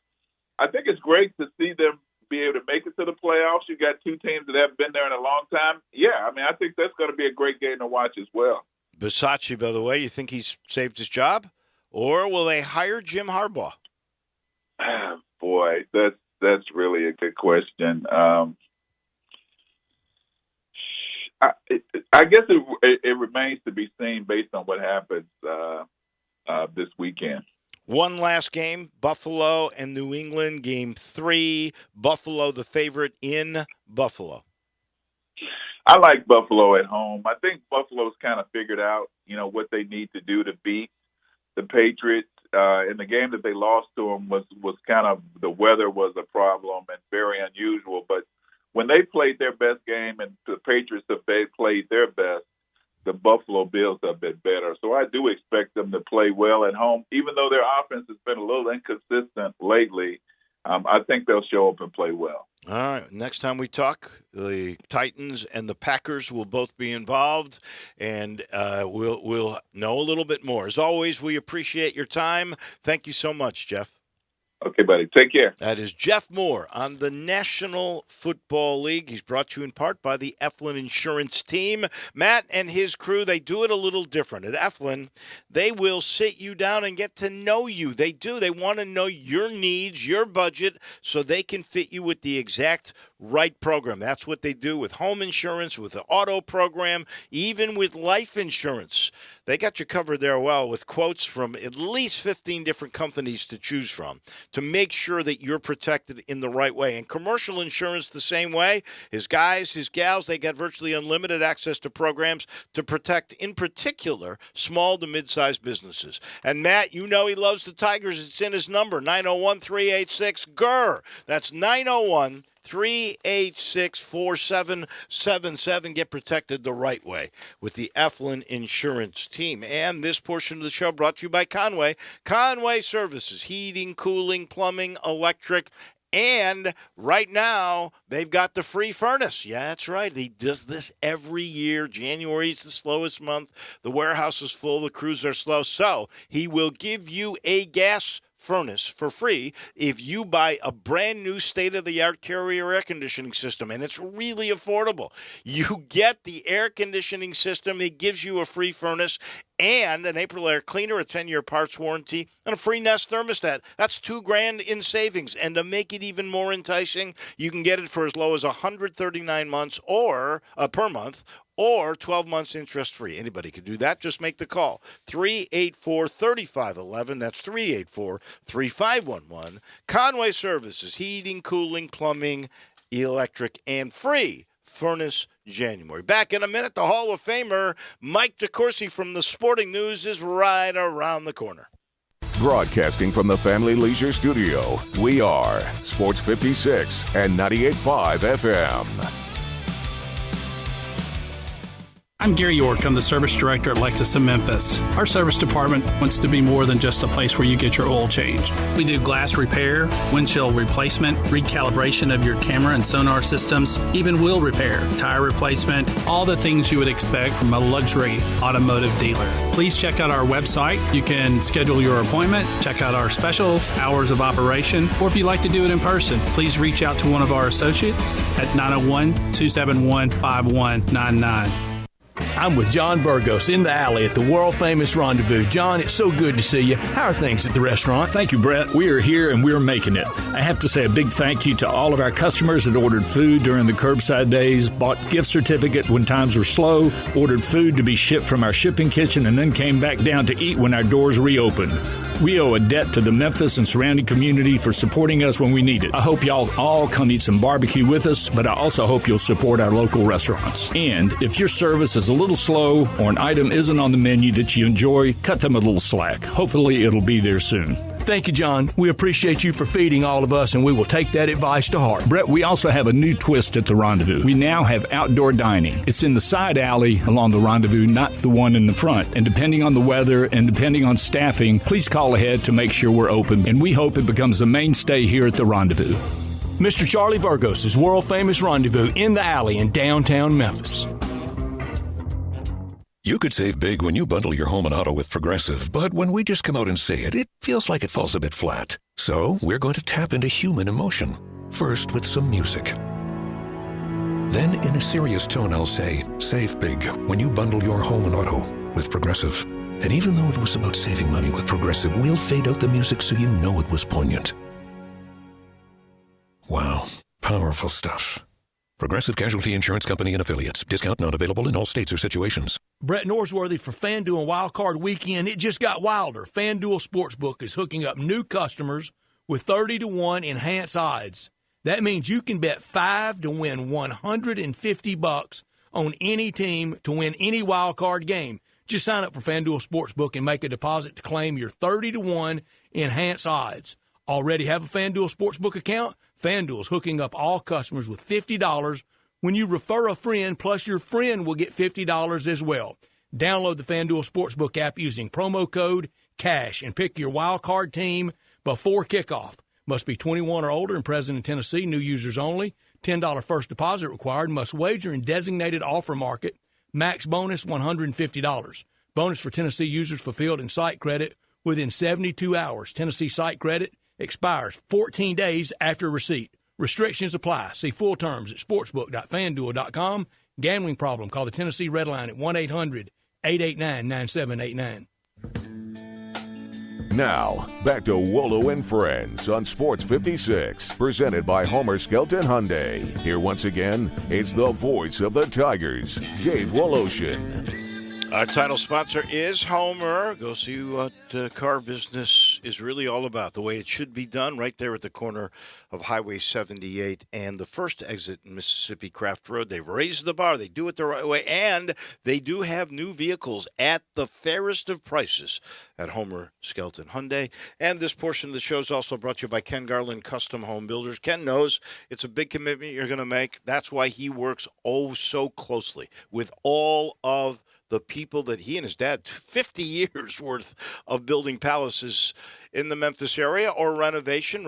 I think it's great to see them be able to make it to the playoffs. You got two teams that haven't been there in a long time. Yeah, I mean, I think that's going to be a great game to watch as well. Bisaccia, by the way, you think he's saved his job? Or will they hire Jim Harbaugh? Boy, that's really a good question. I guess it remains to be seen based on what happens this weekend. One last game, Buffalo and New England, Game 3. Buffalo, the favorite in Buffalo. I like Buffalo at home. I think Buffalo's kind of figured out, what they need to do to beat the Patriots. In the game that they lost to them was kind of, the weather was a problem and very unusual. But when they played their best game and the Patriots have played their best, the Buffalo Bills have been better. So I do expect them to play well at home, even though their offense has been a little inconsistent lately. I think they'll show up and play well. All right. Next time we talk, the Titans and the Packers will both be involved, and we'll know a little bit more. As always, we appreciate your time. Thank you so much, Jeff. Okay, buddy. Take care. That is Jeff Moore on the National Football League. He's brought to you in part by the Eflin Insurance Team. Matt and his crew, they do it a little different. At Eflin, they will sit you down and get to know you. They do. They want to know your needs, your budget, so they can fit you with the exact right program. That's what they do with home insurance, with the auto program, even with life insurance. They got you covered there well with quotes from at least 15 different companies to choose from to make sure that you're protected in the right way. And commercial insurance the same way. His guys, his gals, they got virtually unlimited access to programs to protect, in particular, small to mid-sized businesses. And Matt, you know he loves the Tigers. It's in his number, 901-386-GER. That's 901-386-4777. Get protected the right way with the Eflin Insurance Team. And this portion of the show brought to you by Conway. Conway Services, heating, cooling, plumbing, electric, and right now, they've got the free furnace. Yeah, that's right. He does this every year. January is the slowest month. The warehouse is full. The crews are slow. So he will give you a gas furnace for free if you buy a brand new state-of-the-art Carrier air conditioning system, and it's really affordable. You get the air conditioning system, it gives you a free furnace and an April air cleaner, a 10-year parts warranty, and a free Nest thermostat. That's $2,000 in savings. And to make it even more enticing, you can get it for as low as 139 months or per month, or 12 months interest-free. Anybody could do that. Just make the call. 384-3511. That's 384-3511. Conway Services, heating, cooling, plumbing, electric, and free furnace January. Back in a minute, the Hall of Famer Mike DeCourcy from the Sporting News is right around the corner. Broadcasting from the Family Leisure Studio, we are Sports 56 and 98.5 FM. I'm Gary York. I'm the service director at Lexus of Memphis. Our service department wants to be more than just a place where you get your oil changed. We do glass repair, windshield replacement, recalibration of your camera and sonar systems, even wheel repair, tire replacement, all the things you would expect from a luxury automotive dealer. Please check out our website. You can schedule your appointment, check out our specials, hours of operation, or if you'd like to do it in person, please reach out to one of our associates at 901-271-5199. I'm with John Burgos in the alley at the world-famous Rendezvous. John, it's so good to see you. How are things at the restaurant? Thank you, Brett. We are here and we're making it. I have to say a big thank you to all of our customers that ordered food during the curbside days, bought gift certificate when times were slow, ordered food to be shipped from our shipping kitchen, and then came back down to eat when our doors reopened. We owe a debt to the Memphis and surrounding community for supporting us when we need it. I hope y'all all come eat some barbecue with us, but I also hope you'll support our local restaurants. And if your service is a little slow or an item isn't on the menu that you enjoy, cut them a little slack. Hopefully it'll be there soon. Thank you, John. We appreciate you for feeding all of us, and we will take that advice to heart. Brett, we also have a new twist at the Rendezvous. We now have outdoor dining. It's in the side alley along the Rendezvous, not the one in the front. And depending on the weather and depending on staffing, please call ahead to make sure we're open. And we hope it becomes a mainstay here at the Rendezvous. Mr. Charlie Burgos' world-famous Rendezvous in the alley in downtown Memphis. You could save big when you bundle your home and auto with Progressive, but when we just come out and say it, it feels like it falls a bit flat. So we're going to tap into human emotion, first with some music. Then in a serious tone, I'll say, save big when you bundle your home and auto with Progressive. And even though it was about saving money with Progressive, we'll fade out the music so you know it was poignant. Wow, powerful stuff. Progressive Casualty Insurance Company and Affiliates. Discount not available in all states or situations. Brett Norsworthy for FanDuel and Wild Card Weekend. It just got wilder. FanDuel Sportsbook is hooking up new customers with 30-1 enhanced odds. That means you can bet 5 to win $150 on any team to win any wild card game. Just sign up for FanDuel Sportsbook and make a deposit to claim your 30-1 enhanced odds. Already have a FanDuel Sportsbook account? FanDuel's hooking up all customers with $50 when you refer a friend, plus your friend will get $50 as well. Download the FanDuel Sportsbook app using promo code CASH and pick your wild card team before kickoff. Must be 21 or older and present in Tennessee. New users only. $10 first deposit required. Must wager in designated offer market. Max bonus $150. Bonus for Tennessee users fulfilled in site credit within 72 hours. Tennessee site credit expires 14 days after receipt. Restrictions apply. See full terms at sportsbook.fanduel.com. Gambling problem? Call the Tennessee Red Line at 1-800-889-9789. Now, back to Wolo and Friends on Sports 56, presented by Homer Skelton Hyundai. Here once again, it's the voice of the Tigers, Dave Woloshin. Our title sponsor is Homer. Go see what car business is really all about, the way it should be done, right there at the corner of Highway 78 and the first exit in Mississippi Craft Road. They've raised the bar. They do it the right way, and they do have new vehicles at the fairest of prices at Homer Skelton Hyundai. And this portion of the show is also brought to you by Ken Garland Custom Home Builders. Ken knows it's a big commitment you're going to make. That's why he works oh so closely with all of the people that he and his dad, 50 years worth of building palaces in the Memphis area, or renovation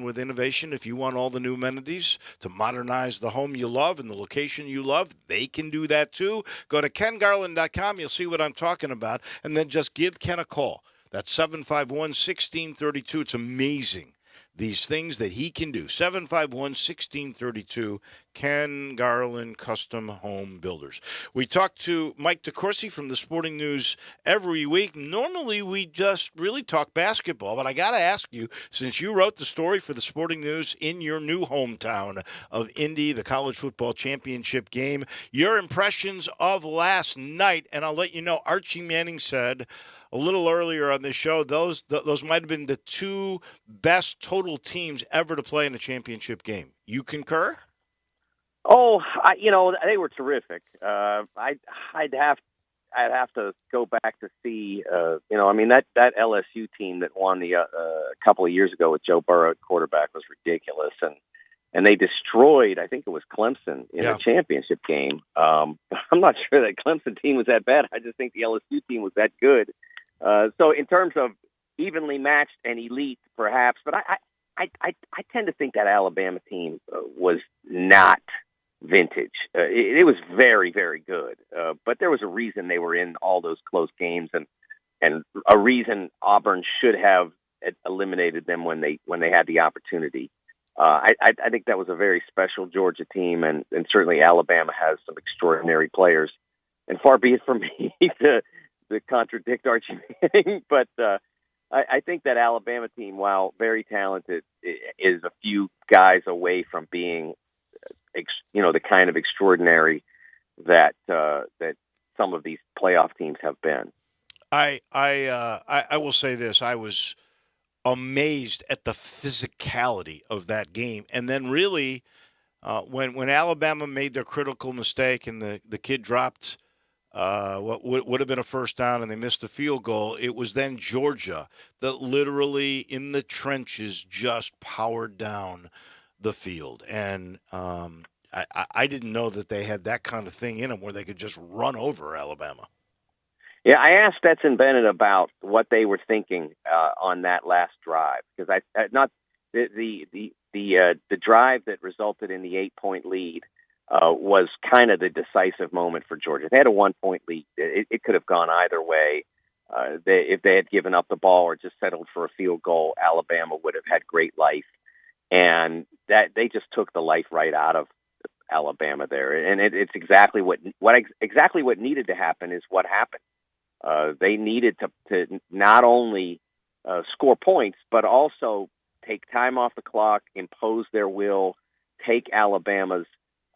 with innovation. If you want all the new amenities to modernize the home you love and the location you love, they can do that too. Go to kengarland.com. You'll see what I'm talking about. And then just give Ken a call. That's 751-1632. It's amazing, these things that he can do. 751-1632, Ken Garland Custom Home Builders. We talk to Mike DeCourcy from the Sporting News every week. Normally, we just really talk basketball, but I got to ask you, since you wrote the story for the Sporting News in your new hometown of Indy, the college football championship game, your impressions of last night. And I'll let you know, Archie Manning said a little earlier on this show, those might have been the two best total teams ever to play in a championship game. You concur? Oh, they were terrific. I'd have to go back to see, that LSU team that won a couple of years ago with Joe Burrow at quarterback was ridiculous, and they destroyed, I think it was Clemson in a championship game. I'm not sure that Clemson team was that bad. I just think the LSU team was that good. So in terms of evenly matched and elite, perhaps, but I tend to think that Alabama team was not vintage. It was very, very good, but there was a reason they were in all those close games, and a reason Auburn should have eliminated them when they had the opportunity. I think that was a very special Georgia team, and certainly Alabama has some extraordinary players. And far be it from me to contradict Archie Manning, but I think that Alabama team, while very talented, is a few guys away from being, the kind of extraordinary that some of these playoff teams have been. I will say this: I was amazed at the physicality of that game, and then really when Alabama made their critical mistake and the kid dropped what would have been a first down and they missed a field goal, it was then Georgia that literally in the trenches just powered down the field. And I didn't know that they had that kind of thing in them where they could just run over Alabama. Yeah, I asked Stetson Bennett about what they were thinking on that last drive, because the drive that resulted in the 8-point lead was kind of the decisive moment for Georgia. They had a 1-point lead. It could have gone either way. If they had given up the ball or just settled for a field goal, Alabama would have had great life. And that they just took the life right out of Alabama there. And it's exactly what needed to happen is what happened. They needed to not only score points, but also take time off the clock, impose their will, take Alabama's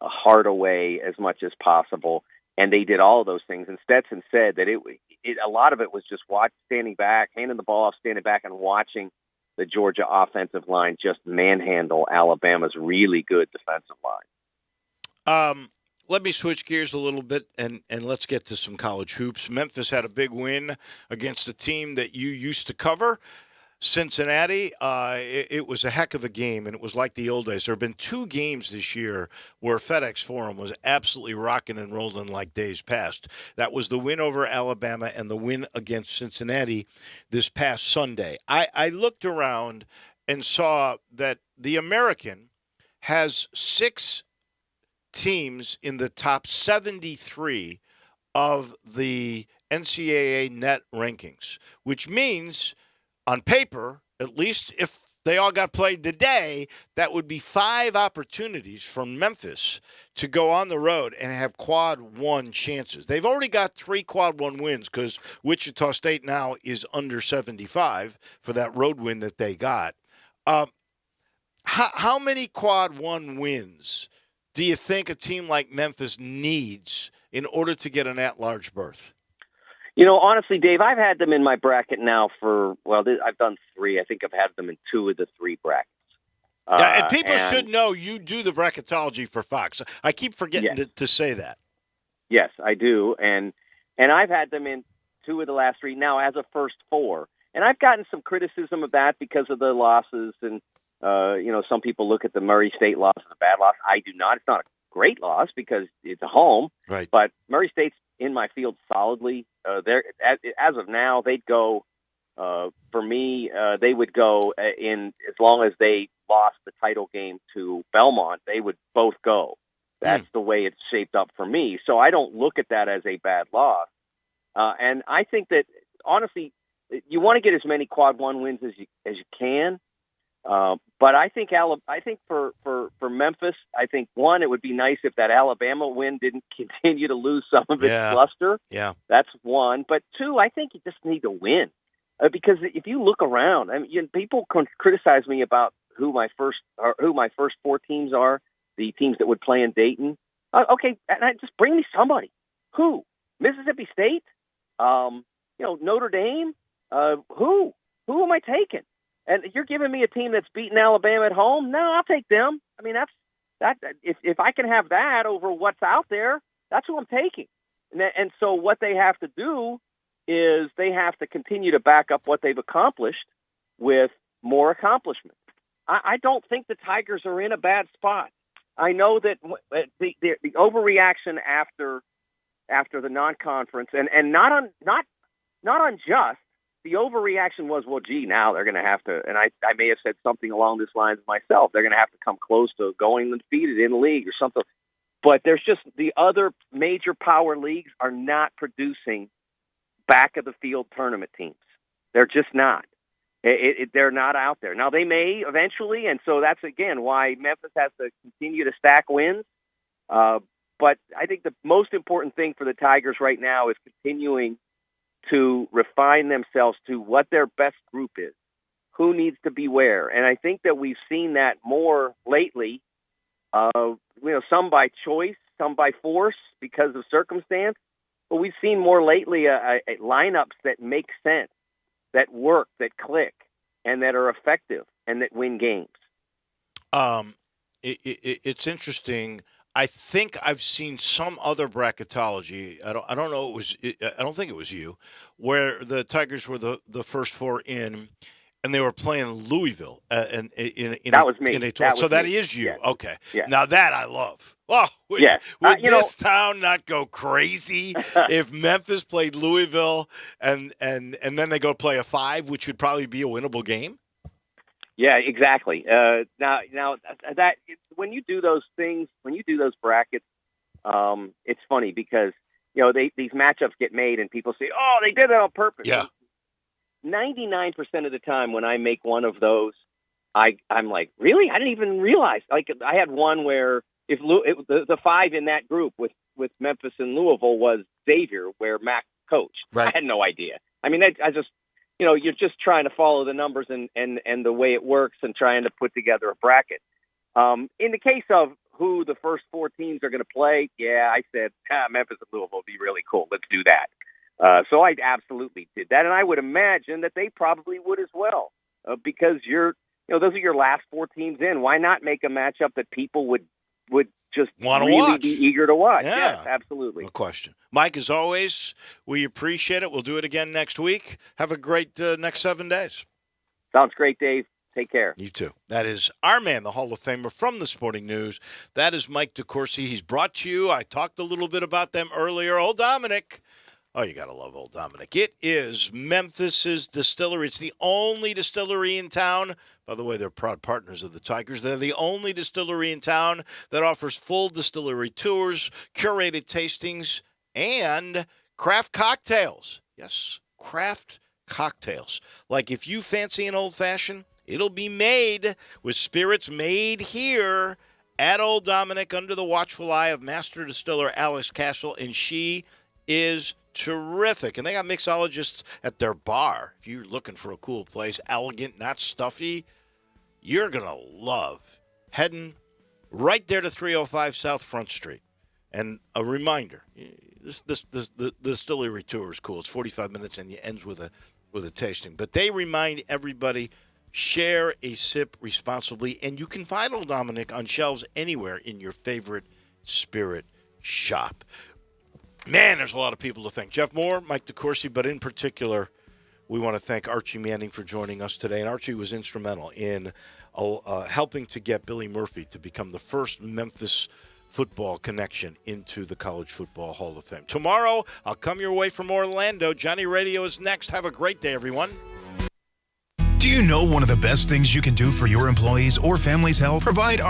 Hardaway as much as possible, and they did all of those things. And Stetson said that a lot of it was just standing back, handing the ball off, standing back, and watching the Georgia offensive line just manhandle Alabama's really good defensive line. Let me switch gears a little bit, and let's get to some college hoops. Memphis had a big win against a team that you used to cover, Cincinnati. It was a heck of a game, and it was like the old days. There have been 2 games this year where FedEx Forum was absolutely rocking and rolling like days past. That was the win over Alabama and the win against Cincinnati this past Sunday. I looked around and saw that the American has 6 teams in the top 73 of the NCAA net rankings, which means on paper, at least if they all got played today, that would be 5 opportunities for Memphis to go on the road and have quad 1 chances. They've already got 3 quad 1 wins because Wichita State now is under 75 for that road win that they got. How many quad 1 wins do you think a team like Memphis needs in order to get an at-large berth? Honestly, Dave, I've had them in my bracket now I've done 3. I think I've had them in 2 of the 3 brackets. And people should know you do the bracketology for Fox. I keep forgetting to say that. Yes, I do. And I've had them in 2 of the last 3 now as a first 4. And I've gotten some criticism of that because of the losses and some people look at the Murray State loss as a bad loss. I do not. It's not a great loss because it's a home. Right. But Murray State's in my field solidly. As of now, they'd go. For me, they would go in as long as they lost the title game to Belmont. They would both go. That's the way it's shaped up for me. So I don't look at that as a bad loss. And I think that honestly, you want to get as many quad 1 wins as you can. But I think for Memphis, I think one, it would be nice if that Alabama win didn't continue to lose some of its luster. Yeah, that's one. But 2, I think you just need to win because if you look around, I mean, people criticize me about who my first 4 teams are, the teams that would play in Dayton. Okay, and just bring me somebody. Who? Mississippi State? Notre Dame? Who am I taking? And you're giving me a team that's beaten Alabama at home? No, I'll take them. I mean, that's if I can have that over what's out there, that's who I'm taking. And so what they have to do is they have to continue to back up what they've accomplished with more accomplishment. I don't think the Tigers are in a bad spot. I know that the overreaction after the non-conference and not unjust. The overreaction was, well, gee, now they're going to have to, and I may have said something along this lines myself, they're going to have to come close to going undefeated in the league or something. But there's just the other major power leagues are not producing back-of-the-field tournament teams. They're just not. They're not out there. Now, they may eventually, and so that's, again, why Memphis has to continue to stack wins. But I think the most important thing for the Tigers right now is continuing to refine themselves to what their best group is, who needs to be where. And I think that we've seen that more lately, some by choice, some by force because of circumstance. But we've seen more lately lineups that make sense, that work, that click, and that are effective and that win games. It's interesting. I think I've seen some other bracketology. I don't know. I don't think it was you, where the Tigers were the first 4 in, and they were playing Louisville. That was me. That is you. Yes. Okay. Yes. Now that I love. Oh, would this town not go crazy if Memphis played Louisville and then they go play a 5, which would probably be a winnable game? Yeah, exactly. Now that when you do those things, when you do those brackets, it's funny because these matchups get made and people say, "Oh, they did that on purpose." Yeah. 99% of the time when I make one of those, I'm like, really? I didn't even realize. Like I had one where the 5 in that group with Memphis and Louisville was Xavier, where Mac coached. Right. I had no idea. I mean, I just. You're just trying to follow the numbers and the way it works and trying to put together a bracket. In the case of who the first 4 teams are going to play, yeah, I said, Memphis and Louisville would be really cool. Let's do that. So I absolutely did that, and I would imagine that they probably would as well, because those are your last 4 teams in. Why not make a matchup that people would just want to really watch, be eager to watch? Yeah. Yes, absolutely. No question. Mike, as always, we appreciate it. We'll do it again next week. Have a great next 7 days. Sounds great, Dave. Take care. You too. That is our man, the Hall of Famer from the Sporting News. That is Mike DeCourcy. He's brought to you. I talked a little bit about them earlier. Old Dominick. Oh, you got to love Old Dominick. It is Memphis's distillery. It's the only distillery in town. By the way, they're proud partners of the Tigers. They're the only distillery in town that offers full distillery tours, curated tastings, and craft cocktails. Yes, craft cocktails. Like if you fancy an old-fashioned, it'll be made with spirits made here at Old Dominick under the watchful eye of master distiller Alex Castle, and she is terrific. And they got mixologists at their bar. If you're looking for a cool place, elegant, not stuffy, you're going to love heading right there to 305 South Front Street. And a reminder, the distillery tour is cool. It's 45 minutes and it ends with a tasting. But they remind everybody, share a sip responsibly. And you can find Old Dominick on shelves anywhere in your favorite spirit shop. Man, there's a lot of people to thank. Jeff Moore, Mike DeCourcy, but in particular, we want to thank Archie Manning for joining us today. And Archie was instrumental in helping to get Billy Murphy to become the first Memphis football connection into the College Football Hall of Fame. Tomorrow, I'll come your way from Orlando. Johnny Radio is next. Have a great day, everyone. Do you know one of the best things you can do for your employees or family's health? Provide